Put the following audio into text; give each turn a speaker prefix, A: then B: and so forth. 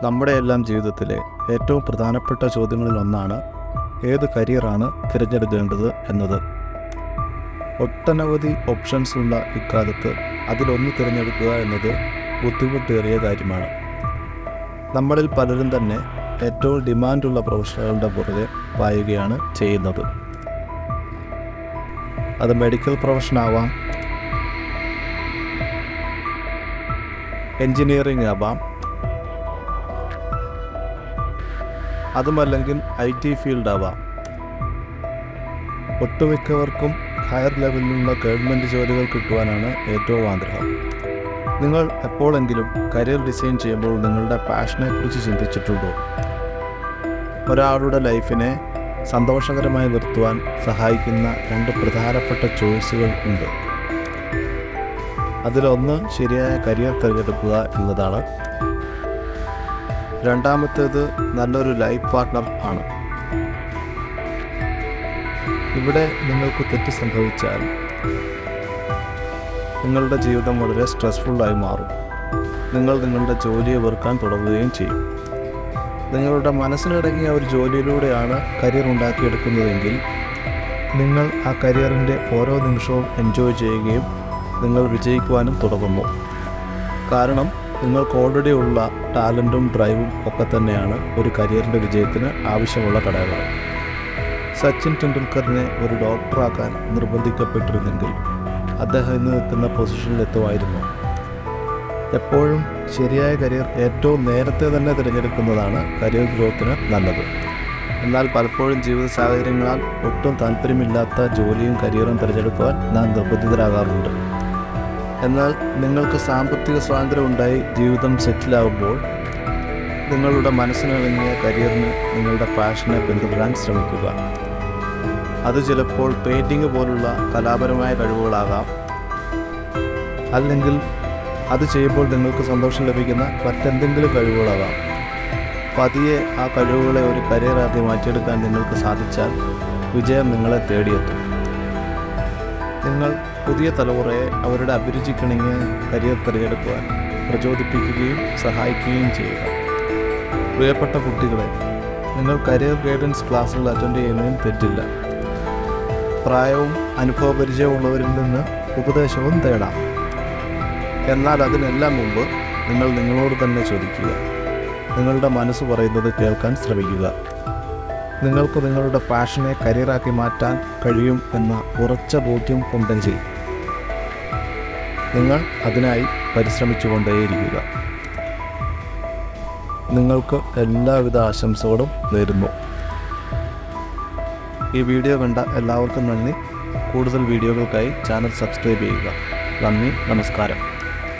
A: നമ്മുടെയെല്ലാം ജീവിതത്തിലെ ഏറ്റവും പ്രധാനപ്പെട്ട ചോദ്യങ്ങളിലൊന്നാണ് ഏത് കരിയറാണ് തിരഞ്ഞെടുക്കേണ്ടത് എന്നത്. ഒട്ടനവധി ഓപ്ഷൻസ് ഉള്ള ഇക്കാലത്ത് അതിലൊന്ന് തിരഞ്ഞെടുക്കുക എന്നത് ബുദ്ധിമുട്ടേറിയ കാര്യമാണ്. നമ്മളിൽ പലരും തന്നെ ഏറ്റവും ഡിമാൻഡുള്ള പ്രൊഫഷനുകളുടെ പുറകെ പായുകയാണ് ചെയ്യുന്നത്. അത് മെഡിക്കൽ പ്രൊഫഷൻ ആവാം, എൻജിനീയറിംഗ് ആവാം, അതുമല്ലെങ്കിൽ IT ഫീൽഡ് ആവാം. ഒട്ടുമിക്കവർക്കും ഹയർ ലെവലിലുള്ള ഗവൺമെൻറ് ജോലികൾ കിട്ടുവാനാണ് ഏറ്റവും ആഗ്രഹം. നിങ്ങൾ എപ്പോഴെങ്കിലും കരിയർ ഡിസൈൻ ചെയ്യുമ്പോൾ നിങ്ങളുടെ പാഷനെക്കുറിച്ച് ചിന്തിച്ചിട്ടുണ്ടോ? ഒരാളുടെ ലൈഫിനെ സന്തോഷകരമായി നിർത്തുവാൻ സഹായിക്കുന്ന 2 പ്രധാനപ്പെട്ട ചോയ്സുകൾ ഉണ്ട്. അതിലൊന്ന് ശരിയായ കരിയർ തിരഞ്ഞെടുക്കുക എന്നതാണ്. രണ്ടാമത്തേത് നല്ലൊരു ലൈഫ് പാർട്ട്ണർ ആണ്. ഇവിടെ നിങ്ങൾക്ക് തെറ്റ് സംഭവിച്ചാൽ നിങ്ങളുടെ ജീവിതം വളരെ സ്ട്രെസ്ഫുള്ളായി മാറും. നിങ്ങൾ നിങ്ങളുടെ ജോലിയെ വെറുക്കാൻ തുടങ്ങുകയും ചെയ്യും. നിങ്ങളുടെ മനസ്സിനിടങ്ങിയ ഒരു ജോലിയിലൂടെയാണ് കരിയർ ഉണ്ടാക്കിയെടുക്കുന്നതെങ്കിൽ നിങ്ങൾ ആ കരിയറിൻ്റെ ഓരോ നിമിഷവും എൻജോയ് ചെയ്യുകയും നിങ്ങൾ വിജയിക്കുവാനും തുടങ്ങുന്നു. കാരണം നിങ്ങൾക്ക് ഓൾറെഡി ഉള്ള ടാലൻറ്റും ഡ്രൈവും ഒക്കെ തന്നെയാണ് ഒരു കരിയറിൻ്റെ വിജയത്തിന് ആവശ്യമുള്ള ഘടകങ്ങൾ. സച്ചിൻ ടെണ്ടുൽക്കറിനെ ഒരു ഡോക്ടറാക്കാൻ നിർബന്ധിക്കപ്പെട്ടിരുന്നെങ്കിൽ അദ്ദേഹം ഇന്ന് എത്തുന്ന പൊസിഷനിലെത്തുമായിരുന്നു. എപ്പോഴും ശരിയായ കരിയർ ഏറ്റവും നേരത്തെ തന്നെ തിരഞ്ഞെടുക്കുന്നതാണ് കരിയർ ഗ്രോത്തിന് നല്ലത്. എന്നാൽ പലപ്പോഴും ജീവിത സാഹചര്യങ്ങളാൽ ഒട്ടും താല്പര്യമില്ലാത്ത ജോലിയും കരിയറും തിരഞ്ഞെടുക്കുവാൻ നാം നിർബന്ധിതരാകാറുണ്ട്. എന്നാൽ നിങ്ങൾക്ക് സാമ്പത്തിക സ്വാതന്ത്ര്യം ഉണ്ടായി ജീവിതം സെറ്റിലാകുമ്പോൾ നിങ്ങളുടെ മനസ്സിനിണങ്ങിയ കരിയറിന് നിങ്ങളുടെ പാഷനെ പിന്തുടരാൻ ശ്രമിക്കുക. അത് ചിലപ്പോൾ പെയിൻറ്റിങ് പോലുള്ള കലാപരമായ കഴിവുകളാകാം, അല്ലെങ്കിൽ അത് ചെയ്യുമ്പോൾ നിങ്ങൾക്ക് സന്തോഷം ലഭിക്കുന്ന മറ്റെന്തെങ്കിലും കഴിവുകളാകാം. പതിയെ ആ കഴിവുകളെ ഒരു കരിയറാക്കി മാറ്റിയെടുക്കാൻ നിങ്ങൾക്ക് സാധിച്ചാൽ വിജയം നിങ്ങളെ തേടിയെത്തും. നിങ്ങൾ പുതിയ തലമുറയെ അവരുടെ അഭിരുചിക്കിണങ്ങിയ കരിയർ തിരഞ്ഞെടുക്കുവാൻ പ്രചോദിപ്പിക്കുകയും സഹായിക്കുകയും ചെയ്യുക. പ്രിയപ്പെട്ട കുട്ടികളെ, നിങ്ങൾ കരിയർ ഗൈഡൻസ് ക്ലാസ്സുകൾ അറ്റൻഡ് ചെയ്യുന്നതിന് തെറ്റില്ല. പ്രായവും അനുഭവപരിചയമുള്ളവരിൽ നിന്ന് ഉപദേശവും തേടാം. എന്നാൽ അതിനെല്ലാം മുമ്പ് നിങ്ങൾ നിങ്ങളോട് തന്നെ ചോദിക്കുക. നിങ്ങളുടെ മനസ്സ് പറയുന്നത് കേൾക്കാൻ ശ്രമിക്കുക. നിങ്ങൾക്ക് നിങ്ങളുടെ പാഷനെ കരിയറാക്കി മാറ്റാൻ കഴിയും എന്ന ഉറച്ച ബോധ്യം ഉണ്ടെങ്കിൽ നിങ്ങൾ അതിനായി പരിശ്രമിച്ചുകൊണ്ടേയിരിക്കുക. നിങ്ങൾക്ക് എല്ലാവിധ ആശംസകളും നേരുന്നു. ഈ വീഡിയോ കണ്ട എല്ലാവർക്കും നന്ദി. കൂടുതൽ വീഡിയോകൾക്കായി ചാനൽ സബ്സ്ക്രൈബ് ചെയ്യുക. നന്ദി, നമസ്കാരം.